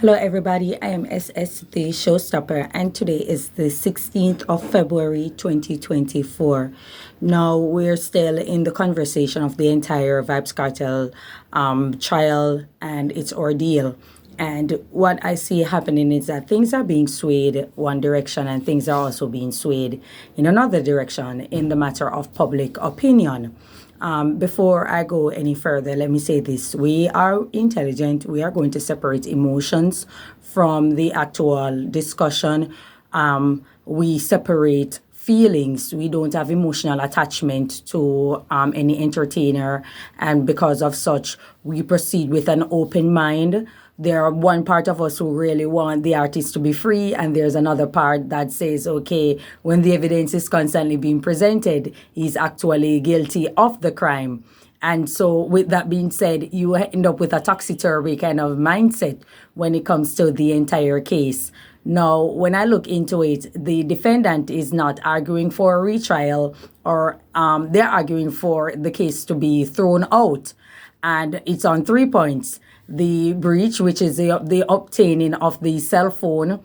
Hello everybody, I am SS the Showstopper and today is the 16th of February 2024. Now we're still in the conversation of the entire VybzKartel trial and its ordeal. And what I see happening is that things are being swayed one direction and things are also being swayed in another direction in the matter of public opinion. Before I go any further, let me say this. We are intelligent. We are going to separate emotions from the actual discussion. We separate feelings. We don't have emotional attachment to any entertainer. And because of such, we proceed with an open mind. There are one part of us who really want the artist to be free, and there's another part that says, okay, when the evidence is constantly being presented, he's actually guilty of the crime. And so with that being said, you end up with a topsy-turvy kind of mindset when it comes to the entire case. Now, when I look into it, the defendant is not arguing for a retrial, or they're arguing for the case to be thrown out. And it's on 3 points. The breach, which is the obtaining of the cell phone,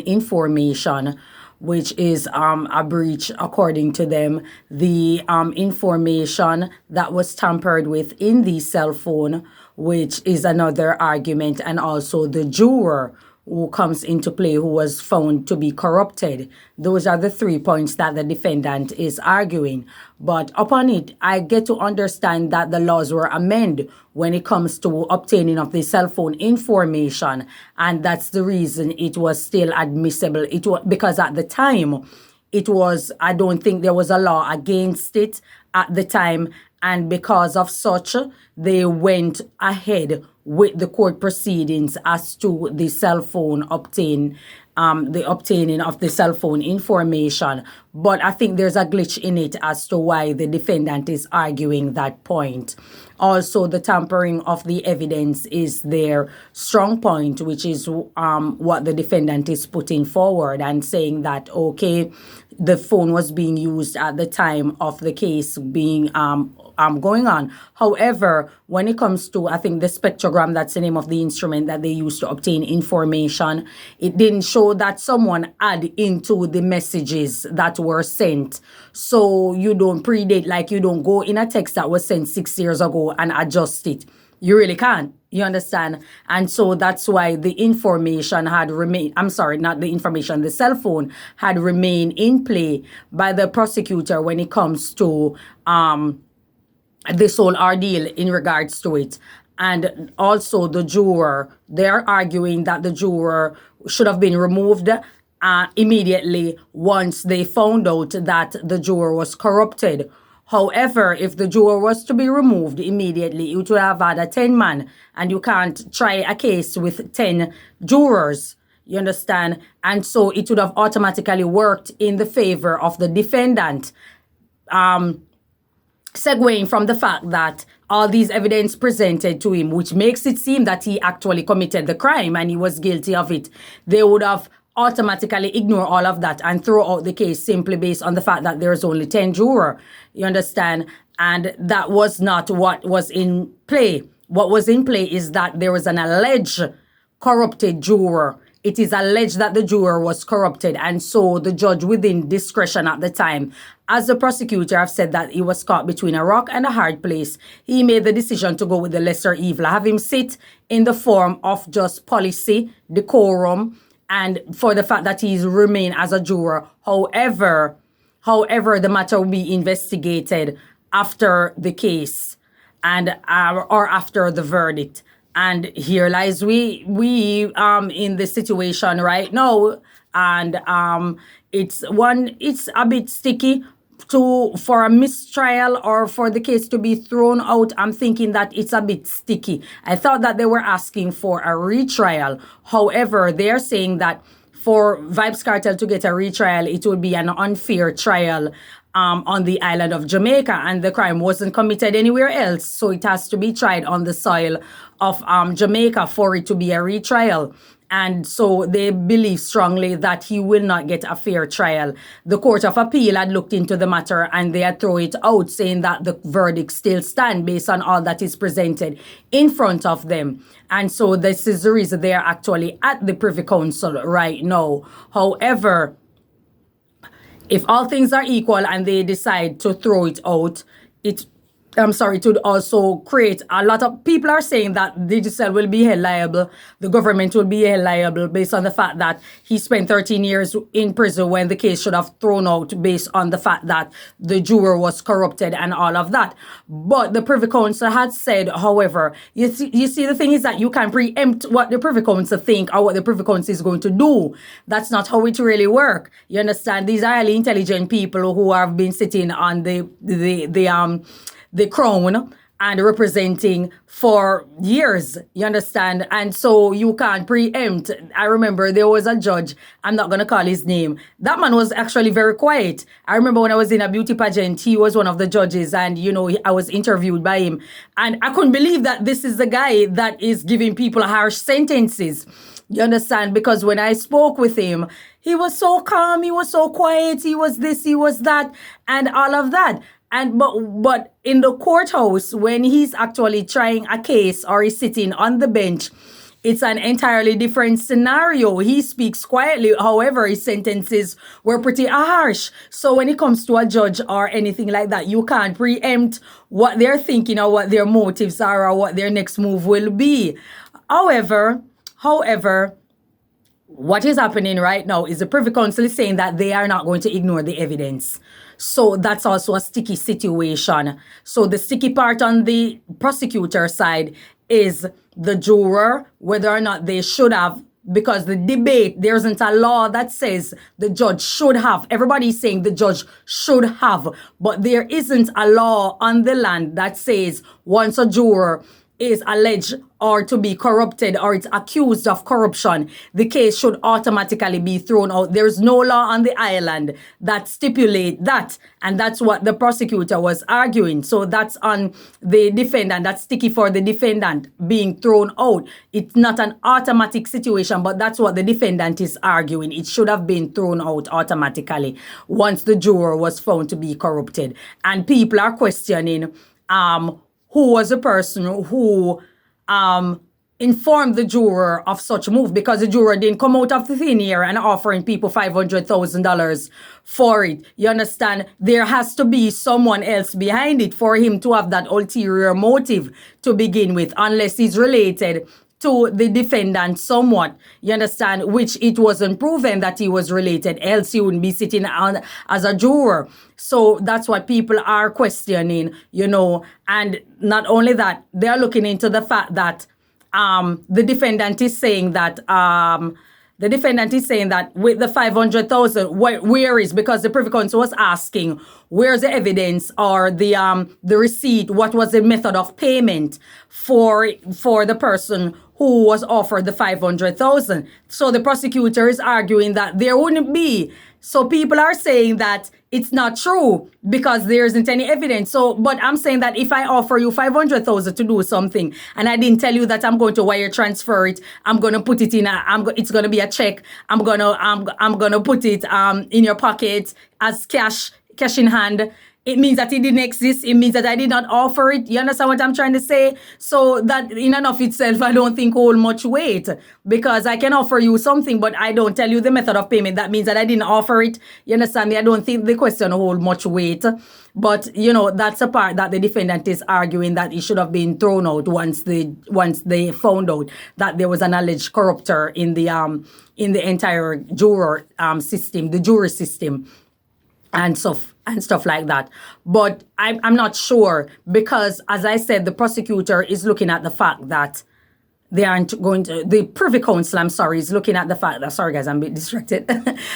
information, which is a breach according to them. The information that was tampered with in the cell phone, which is another argument, and also the juror who comes into play who was found to be corrupted. Those are the 3 points that the defendant is arguing. But upon it, I get to understand that the laws were amended when it comes to obtaining of the cell phone information. And that's the reason it was still admissible. It was because at the time, I don't think there was a law against it at the time. And because of such, they went ahead with the court proceedings as to the cell phone the obtaining of the cell phone information. But I think there's a glitch in it as to why the defendant is arguing that point. Also, the tampering of the evidence is their strong point, which is what the defendant is putting forward and saying that, okay, the phone was being used at the time of the case being going on. However, when it comes to, I think, the spectrogram, that's the name of the instrument that they used to obtain information, it didn't show that someone added into the messages that were sent. So you don't predate, like you don't go in a text that was sent 6 years ago and adjust it. You really can't. You understand? And so that's why the information had remained, the cell phone had remained in play by the prosecutor when it comes to this whole ordeal in regards to it. And also the juror, they're arguing that the juror should have been removed immediately once they found out that the juror was corrupted. However, if the juror was to be removed immediately, it would have had a 10-man, and you can't try a case with 10 jurors. You understand? And so it would have automatically worked in the favor of the defendant. Segueing from the fact that all these evidence presented to him, which makes it seem that he actually committed the crime and he was guilty of it, they would have automatically ignore all of that and throw out the case simply based on the fact that there's only 10 jurors. You understand? And that was not what was in play. What was in play is that there was an alleged corrupted juror. It is alleged that the juror was corrupted, and so the judge, within discretion at the time, as the prosecutor have said that he was caught between a rock and a hard place, he made the decision to go with the lesser evil, have him sit in the form of just policy, decorum, and for the fact that he's remained as a juror. However, the matter will be investigated after the case and or after the verdict. And here lies we in the situation right now, and it's a bit sticky for a mistrial or for the case to be thrown out. I'm thinking that it's a bit sticky. I thought that they were asking for a retrial. However, they're saying that for VybzKartel to get a retrial, it would be an unfair trial on the island of Jamaica, and the crime wasn't committed anywhere else. So it has to be tried on the soil of Jamaica for it to be a retrial. And so they believe strongly that he will not get a fair trial. The Court of Appeal had looked into the matter and they had thrown it out, saying that the verdict still stands based on all that is presented in front of them. And so this is the reason they are actually at the Privy Council right now. However, if all things are equal and they decide to throw it out, it to also create a lot of people are saying that Digicel will be held liable, the government will be held liable based on the fact that he spent 13 years in prison when the case should have thrown out based on the fact that the juror was corrupted and all of that. But the Privy Council had said, however, you see the thing is that you can preempt what the Privy Council think or what the Privy Council is going to do. That's not how it really works. You understand? These are highly intelligent people who have been sitting on the crown and representing for years, you understand? And so you can't preempt. I remember there was a judge, I'm not going to call his name. That man was actually very quiet. I remember when I was in a beauty pageant, he was one of the judges and, I was interviewed by him. And I couldn't believe that this is the guy that is giving people harsh sentences. You understand? Because when I spoke with him, he was so calm, he was so quiet, he was this, he was that, and all of that. And but in the courthouse, when he's actually trying a case or he's sitting on the bench, it's an entirely different scenario. He speaks quietly. However, his sentences were pretty harsh. So when it comes to a judge or anything like that, you can't preempt what they're thinking or what their motives are or what their next move will be. However, what is happening right now is the Privy Council is saying that they are not going to ignore the evidence. So that's also a sticky situation. So the sticky part on the prosecutor side is the juror, whether or not they should have, because the debate, there isn't a law that says the judge should have. Everybody's saying the judge should have, but there isn't a law on the land that says once a juror is alleged or to be corrupted or it's accused of corruption, the case should automatically be thrown out. There's no law on the island that stipulate that. And that's what the prosecutor was arguing. So that's on the defendant. That's sticky for the defendant being thrown out. It's not an automatic situation, but that's what the defendant is arguing. It should have been thrown out automatically once the juror was found to be corrupted. And people are questioning who was the person who informed the juror of such a move, because the juror didn't come out of the thin air and offering people $500,000 for it. You understand? There has to be someone else behind it for him to have that ulterior motive to begin with, unless he's related to the defendant somewhat, you understand, which it wasn't proven that he was related, else he wouldn't be sitting on as a juror. So that's what people are questioning, and not only that, they're looking into the fact that the defendant is saying that with the 500,000, where is, because the Privy Council was asking, where's the evidence or the receipt? What was the method of payment for the person who was offered the 500,000? So the prosecutor is arguing that there wouldn't be. So people are saying that it's not true because there isn't any evidence. So, but I'm saying that if I offer you 500,000 to do something and I didn't tell you that I'm going to wire transfer it, I'm going to put it in it's going to be a check. I'm going to put it in your pocket as cash in hand. It means that it didn't exist. It means that I did not offer it. You understand what I'm trying to say? So that in and of itself, I don't think hold much weight, because I can offer you something, but I don't tell you the method of payment. That means that I didn't offer it. You understand me? I don't think the question hold much weight. But, that's a part that the defendant is arguing that it should have been thrown out once they found out that there was an alleged corrupter in the entire juror system, the jury system. And stuff like that. But I'm not sure, because, as I said, the prosecutor is looking at the fact that they aren't going to, the Privy Council, is looking at the fact that, sorry guys, I'm a bit distracted.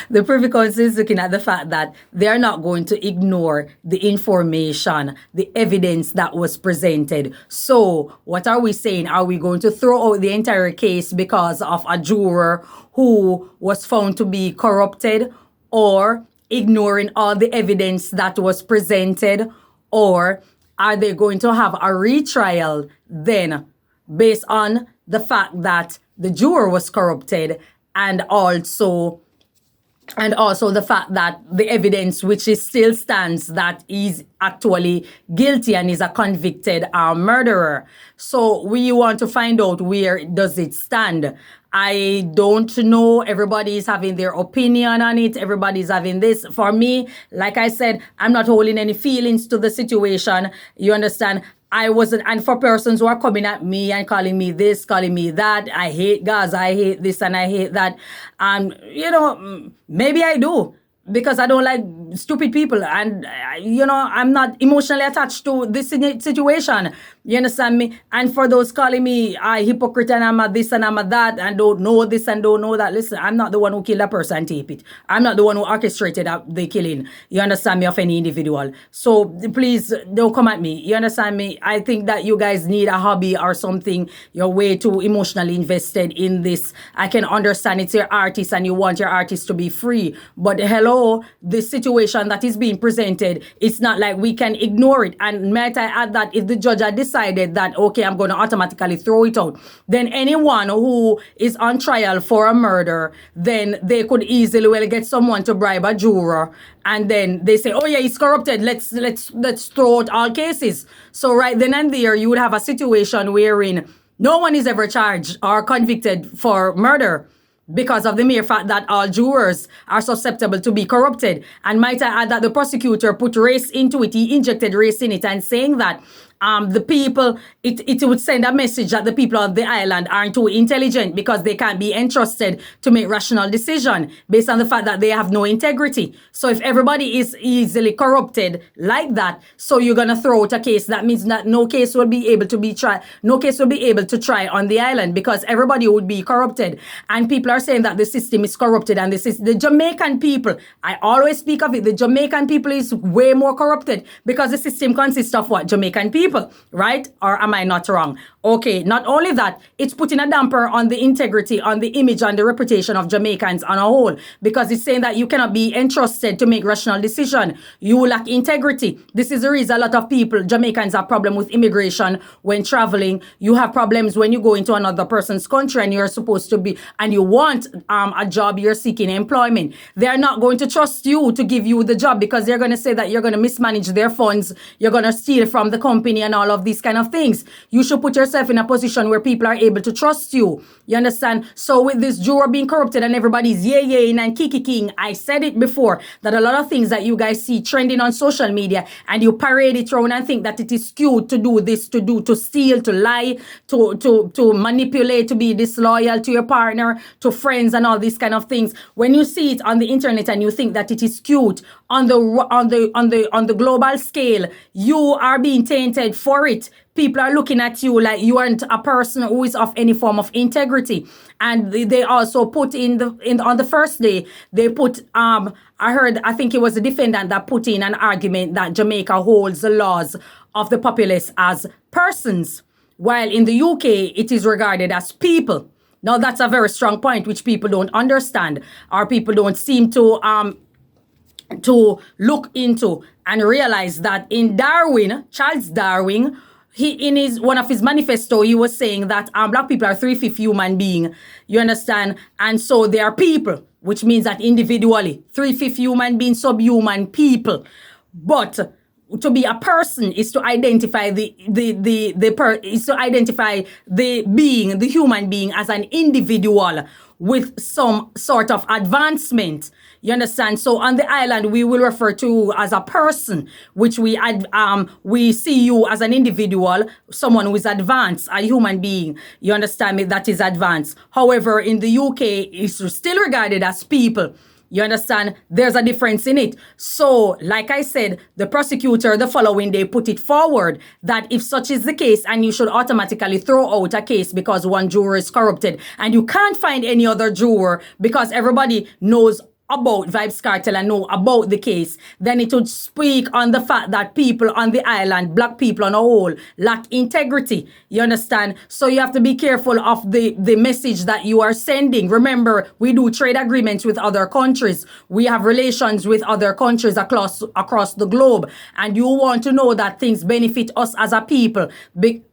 The Privy Council is looking at the fact that they're not going to ignore the information, the evidence that was presented. So what are we saying? Are we going to throw out the entire case because of a juror who was found to be corrupted? Or ignoring all the evidence that was presented, or are they going to have a retrial then based on the fact that the juror was corrupted, and also the fact that the evidence which is still stands that he's actually guilty and is a convicted murderer. So we want to find out, where does it stand? I don't know. Everybody is having their opinion on it. Everybody's having this. For me, like I said, I'm not holding any feelings to the situation. You understand? I wasn't, and for persons who are coming at me and calling me this, calling me that, I hate Gaza, I hate this, and I hate that. Maybe I do, because I don't like stupid people, and I'm not emotionally attached to this situation. You understand me? And for those calling me a hypocrite and I'm a this and I'm a that and don't know this and don't know that, listen, I'm not the one who killed a person and tape it. I'm not the one who orchestrated the killing, you understand me, of any individual. So please don't come at me, you understand me? I think that you guys need a hobby or something. You're way too emotionally invested in this. I can understand it's your artist and you want your artist to be free, but hello, the situation that is being presented, it's not like we can ignore it. And might I add that if the judge had decided that, okay, I'm going to automatically throw it out, then anyone who is on trial for a murder, then they could easily get someone to bribe a juror, and then they say, oh yeah, he's corrupted, let's throw out all cases. So right then and there, you would have a situation wherein no one is ever charged or convicted for murder, because of the mere fact that all jurors are susceptible to be corrupted. And might I add that the prosecutor put race into it. He injected race in it, and saying that the people, it would send a message that the people on the island aren't too intelligent because they can't be entrusted to make rational decision based on the fact that they have no integrity. So if everybody is easily corrupted like that, so you're going to throw out a case, that means that no case will be able to try on the island, because everybody would be corrupted. And people are saying that the system is corrupted, and the Jamaican people, I always speak of it, the Jamaican people is way more corrupted, because the system consists of what? Jamaican people, right? Or am I not wrong? Okay, not only that, it's putting a damper on the integrity, on the image, and the reputation of Jamaicans on a whole, because it's saying that you cannot be entrusted to make rational decision. You lack integrity. This is the reason a lot of people, Jamaicans, have problem with immigration when traveling. You have problems when you go into another person's country and you're supposed to be, and you want a job, you're seeking employment. They're not going to trust you to give you the job, because they're going to say that you're going to mismanage their funds, you're going to steal from the company and all of these kind of things. You should put yourself in a position where people are able to trust you. You understand? So with this juror being corrupted and everybody's yay-yaying and kiki-king, I said it before, that a lot of things that you guys see trending on social media, and you parade it around and think that it is cute to do this, to steal, to lie, to manipulate, to be disloyal to your partner, to friends, and all these kind of things. When you see it on the internet and you think that it is cute, on the global scale, you are being tainted for it. People are looking at you like you aren't a person who is of any form of integrity. And they also put on the first day, they put I think it was the defendant that put in an argument that Jamaica holds the laws of the populace as persons, while in the UK it is regarded as people. Now that's a very strong point which people don't understand, or people don't seem to look into and realize that in Darwin, Charles Darwin, one of his manifesto, he was saying that black people are 3/5 human being. You understand? And so they are people, which means that individually, 3/5 human being, subhuman people. But to be a person is to identify the human being as an individual with some sort of advancement. You understand? So on the island, we will refer to you as a person, which we see you as an individual, someone who is advanced, a human being. You understand me? That is advanced. However, in the UK, it's still regarded as people. You understand? There's a difference in it. So, like I said, the prosecutor the following day put it forward that if such is the case, and you should automatically throw out a case because one juror is corrupted, and you can't find any other juror because everybody knows about VybzKartel and know about the case, then it would speak on the fact that people on the island, black people on a whole, lack integrity. You understand? So you have to be careful of the message that you are sending. Remember, we do trade agreements with other countries. We have relations with other countries across the globe. And you want to know that things benefit us as a people,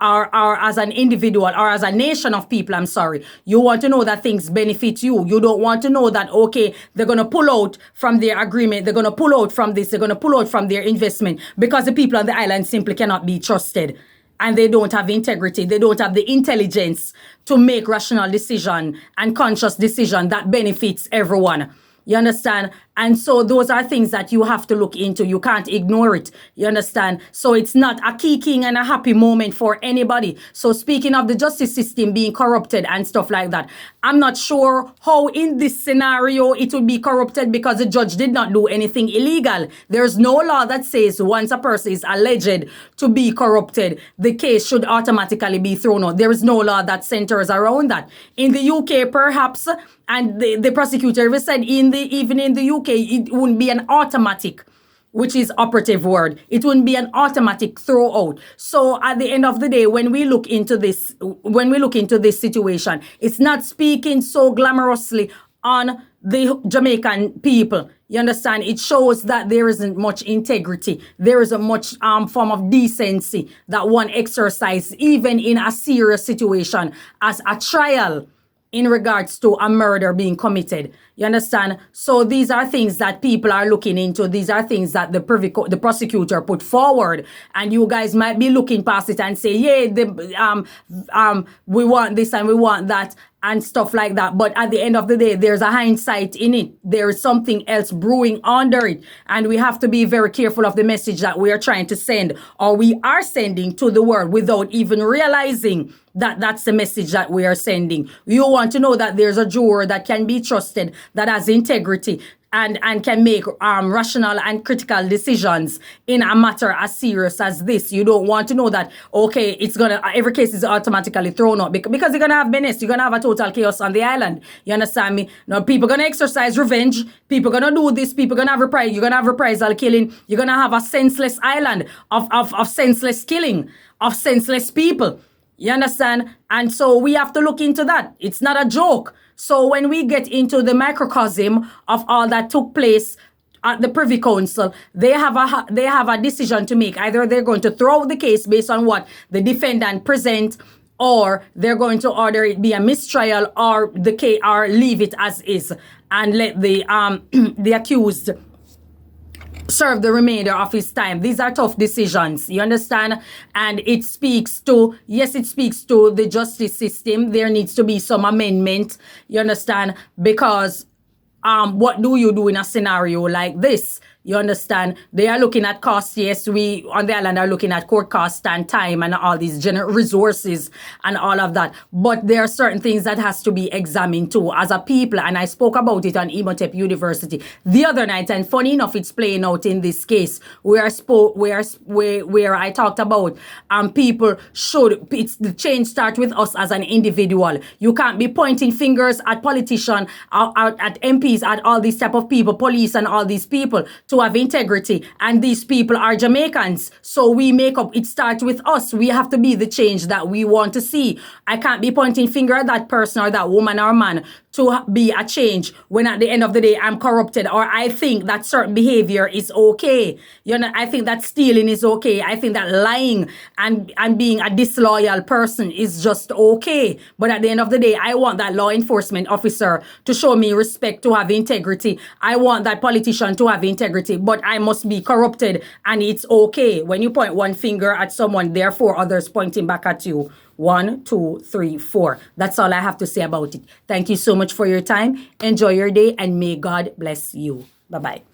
or as an individual, or as a nation of people, I'm sorry. You want to know that things benefit you. You don't want to know that, okay, they're going to pull out from their agreement, they're going to pull out from this, they're going to pull out from their investment, because the people on the island simply cannot be trusted. And they don't have integrity. They don't have the intelligence to make rational decision and conscious decision that benefits everyone. You understand? And so those are things that you have to look into. You can't ignore it. You understand? So it's not a kicking and a happy moment for anybody. So speaking of the justice system being corrupted and stuff like that, I'm not sure how in this scenario it would be corrupted, because the judge did not do anything illegal. There's no law that says once a person is alleged to be corrupted, the case should automatically be thrown out. There is no law that centers around that. In the UK, perhaps, and the prosecutor said even in the UK, it wouldn't be an automatic, which is operative word. It wouldn't be an automatic throw out. So at the end of the day, when we look into this situation, it's not speaking so glamorously on the Jamaican people. You understand? It shows that there isn't much integrity. There isn't much form of decency that one exercise, even in a serious situation as a trial in regards to a murder being committed. You understand? So these are things that people are looking into. These are things that the prosecutor put forward. And you guys might be looking past it and say, yeah, we want this and we want that and stuff like that. But at the end of the day, there's a hindsight in it. There is something else brewing under it. And we have to be very careful of the message that we are trying to send, or we are sending to the world, without even realizing that that's the message that we are sending. You want to know that there's a juror that can be trusted, that has integrity, and can make rational and critical decisions in a matter as serious as this. You don't want to know that, okay, every case is automatically thrown out, because you're gonna have menace, you're gonna have a total chaos on the island. You understand me? Now people gonna exercise revenge, people gonna do this, people gonna have reprisal, you're gonna have reprisal killing, you're gonna have a senseless island of senseless killing, of senseless people. You understand? And so we have to look into that. It's not a joke. So when we get into the microcosm of all that took place at the Privy Council, they have a decision to make. Either they're going to throw out the case based on what the defendant present, or they're going to order it be a mistrial, or leave it as is and let the accused serve the remainder of his time. These are tough decisions, you understand? And it speaks to the justice system. There needs to be some amendment, you understand? Because what do you do in a scenario like this? You understand? They are looking at costs. Yes, we on the island are looking at court costs and time and all these resources and all of that. But there are certain things that has to be examined too as a people. And I spoke about it on Imhotep University the other night. And funny enough, it's playing out in this case where I talked about people the change start with us as an individual. You can't be pointing fingers at politicians, at MPs, at all these type of people, police and all these people, to have integrity. And these people are Jamaicans. So it starts with us. We have to be the change that we want to see. I can't be pointing finger at that person or that woman or man to be a change when at the end of the day I'm corrupted, or I think that certain behavior is okay. I think that stealing is okay. I think that lying and being a disloyal person is just okay. But at the end of the day, I want that law enforcement officer to show me respect, to have integrity. I want that politician to have integrity, but I must be corrupted, and it's okay. When you point one finger at someone, therefore others pointing back at you. 1, 2, 3, 4. That's all I have to say about it. Thank you so much for your time. Enjoy your day, and may God bless you. Bye-bye.